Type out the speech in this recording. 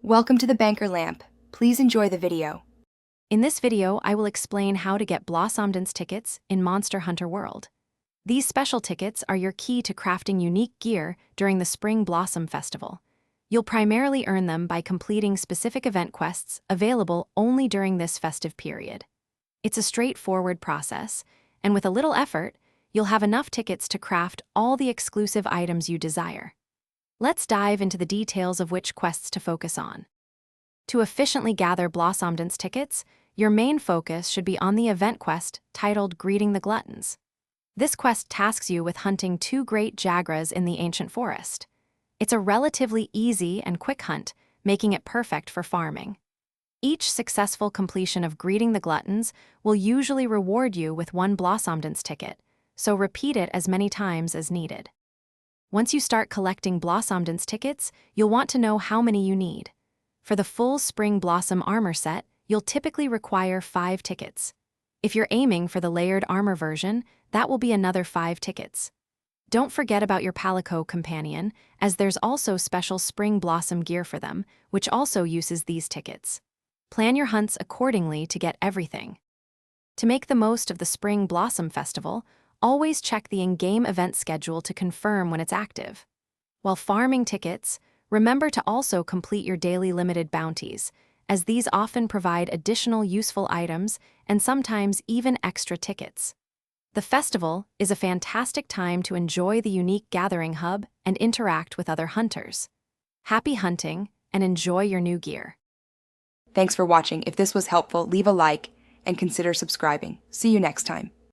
Welcome to the Banker Lamp. Please enjoy the video. In this video, I will explain how to get Blossomdance tickets in Monster Hunter World. These special tickets are your key to crafting unique gear during the Spring Blossom Festival. You'll primarily earn them by completing specific event quests available only during this festive period. It's a straightforward process, and with a little effort, you'll have enough tickets to craft all the exclusive items you desire. Let's dive into the details of which quests to focus on. To efficiently gather Blossomdance tickets, your main focus should be on the event quest titled Greeting the Gluttons. This quest tasks you with hunting 2 great Jagras in the ancient forest. It's a relatively easy and quick hunt, making it perfect for farming. Each successful completion of Greeting the Gluttons will usually reward you with 1 Blossomdance ticket, so repeat it as many times as needed. Once you start collecting Blossomdance tickets, you'll want to know how many you need. For the full Spring Blossom armor set, you'll typically require 5 tickets. If you're aiming for the layered armor version, that will be another 5 tickets. Don't forget about your Palico companion, as there's also special Spring Blossom gear for them, which also uses these tickets. Plan your hunts accordingly to get everything. To make the most of the Spring Blossom Festival, always check the in-game event schedule to confirm when it's active. While farming tickets, remember to also complete your daily limited bounties, as these often provide additional useful items and sometimes even extra tickets. The festival is a fantastic time to enjoy the unique gathering hub and interact with other hunters. Happy hunting and enjoy your new gear. Thanks for watching. If this was helpful, leave a like and consider subscribing. See you next time.